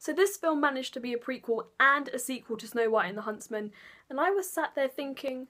So this film managed to be a prequel and a sequel to Snow White and the Huntsman, and I was sat there thinking,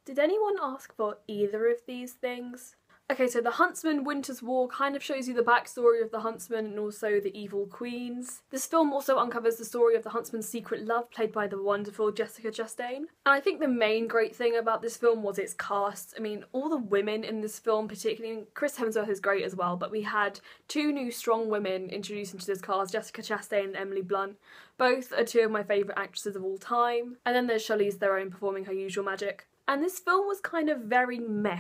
did anyone ask for either of these things? Okay, so the Huntsman Winter's War kind of shows you the backstory of the Huntsman and also the evil queens. This film also uncovers the story of the Huntsman's secret love, played by the wonderful Jessica Chastain. And I think the main great thing about this film was its cast. I mean, all the women in this film, particularly, Chris Hemsworth is great as well, but we had two new strong women introduced into this cast, Jessica Chastain and Emily Blunt. Both are two of my favourite actresses of all time. And then there's Charlize Theron performing her usual magic. And this film was kind of very meh.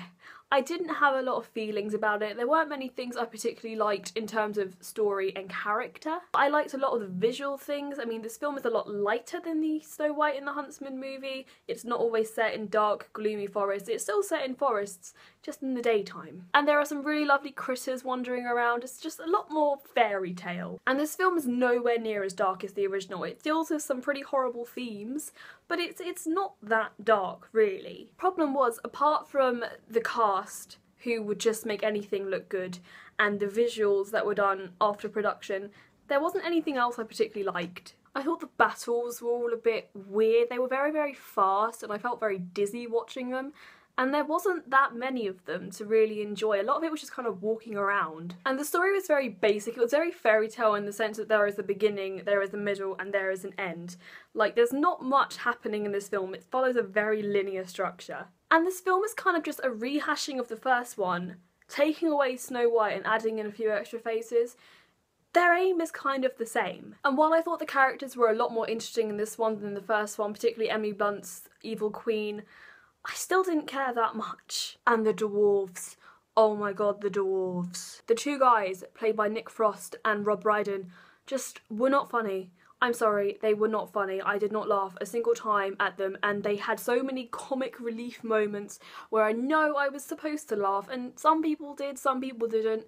I didn't have a lot of feelings about it. There weren't many things I particularly liked in terms of story and character. I liked a lot of the visual things. I mean, this film is a lot lighter than the Snow White and the Huntsman movie. It's not always set in dark, gloomy forests. It's still set in forests, just in the daytime. And there are some really lovely critters wandering around. It's just a lot more fairy tale. And this film is nowhere near as dark as the original. It deals with some pretty horrible themes, but it's not that dark, really. Problem was, apart from the cast, who would just make anything look good, and the visuals that were done after production, there wasn't anything else I particularly liked. I thought the battles were all a bit weird. They were very, very fast, and I felt very dizzy watching them. And there wasn't that many of them to really enjoy. A lot of it was just kind of walking around. And the story was very basic. It was very fairy tale in the sense that there is a beginning, there is a middle, and there is an end. Like, there's not much happening in this film. It follows a very linear structure. And this film is kind of just a rehashing of the first one, taking away Snow White and adding in a few extra faces. Their aim is kind of the same. And while I thought the characters were a lot more interesting in this one than the first one, particularly Emily Blunt's evil queen, I still didn't care that much. And the dwarves. Oh my god, the dwarves. The two guys, played by Nick Frost and Rob Brydon, just were not funny. I'm sorry, they were not funny. I did not laugh a single time at them, and they had so many comic relief moments where I know I was supposed to laugh, and some people did, some people didn't.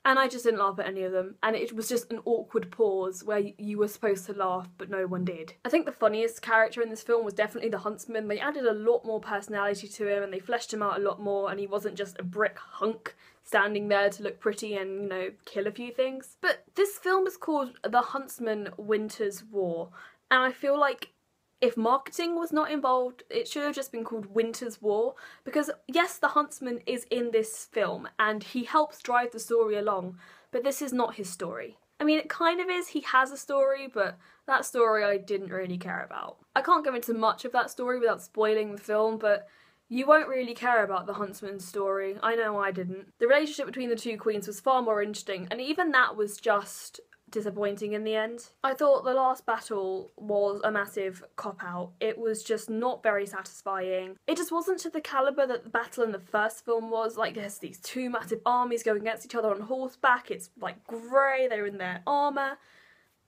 And I just didn't laugh at any of them, and it was just an awkward pause where you were supposed to laugh but no one did. I think the funniest character in this film was definitely the Huntsman. They added a lot more personality to him and they fleshed him out a lot more, and he wasn't just a brick hunk standing there to look pretty and, you know, kill a few things. But this film is called The Huntsman Winter's War, and I feel like if marketing was not involved, it should have just been called Winter's War, because yes, the Huntsman is in this film and he helps drive the story along, but this is not his story. I mean, it kind of is, he has a story, but that story I didn't really care about. I can't go into much of that story without spoiling the film, but you won't really care about the Huntsman's story. I know I didn't. The relationship between the two queens was far more interesting, and even that was just disappointing in the end. I thought the last battle was a massive cop-out. It was just not very satisfying. It just wasn't to the calibre that the battle in the first film was. Like, there's these two massive armies going against each other on horseback. It's like grey, they're in their armour.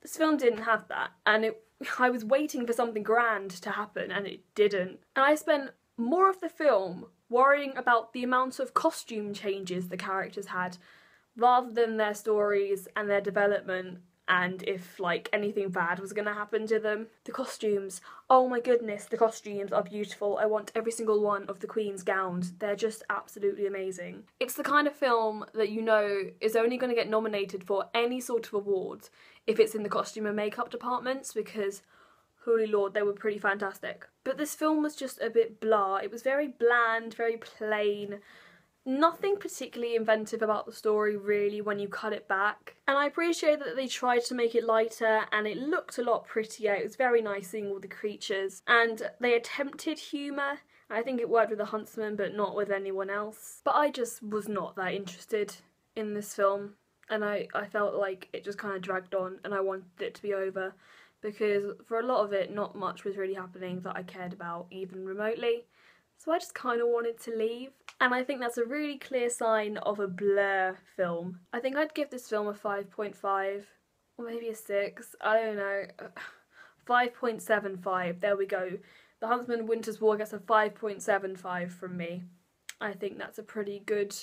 This film didn't have that, and I was waiting for something grand to happen and it didn't. And I spent more of the film worrying about the amount of costume changes the characters had, rather than their stories and their development and if, like, anything bad was going to happen to them. The costumes, oh my goodness, the costumes are beautiful. I want every single one of the Queen's gowns. They're just absolutely amazing. It's the kind of film that you know is only going to get nominated for any sort of awards if it's in the costume and makeup departments, because holy lord, they were pretty fantastic. But this film was just a bit blah. It was very bland, very plain. Nothing particularly inventive about the story really when you cut it back. And I appreciate that they tried to make it lighter and it looked a lot prettier. It was very nice seeing all the creatures. And they attempted humour. I think it worked with the Huntsman but not with anyone else. But I just was not that interested in this film. And I felt like it just kind of dragged on and I wanted it to be over. Because for a lot of it, not much was really happening that I cared about even remotely. So I just kind of wanted to leave. And I think that's a really clear sign of a blur film. I think I'd give this film a 5.5 or maybe a 6. I don't know. 5.75. There we go. The Huntsman Winter's War gets a 5.75 from me. I think that's a pretty good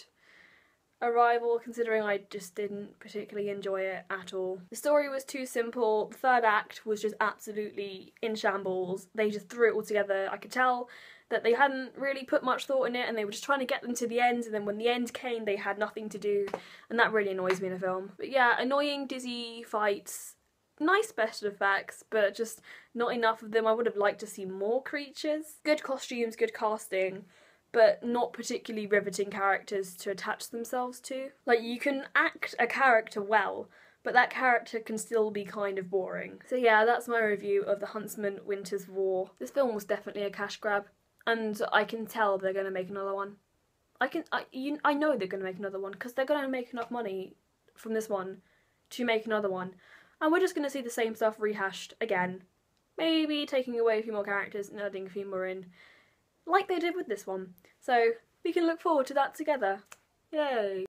arrival, considering I just didn't particularly enjoy it at all. The story was too simple. The third act was just absolutely in shambles. They just threw it all together. I could tell that they hadn't really put much thought in it and they were just trying to get them to the end, and then when the end came they had nothing to do, and that really annoys me in a film. But yeah, annoying, dizzy fights, Nice special effects, but just not enough of them. I would have liked to see more creatures. Good costumes, good casting, but not particularly riveting characters to attach themselves to. Like, you can act a character well, but that character can still be kind of boring. So yeah, that's my review of The Huntsman Winter's War. This film was definitely a cash grab, and I can tell they're going to make another one. I know they're going to make another one, because they're going to make enough money from this one to make another one. And we're just going to see the same stuff rehashed again. Maybe taking away a few more characters and adding a few more in, like they did with this one. So we can look forward to that together. Yay!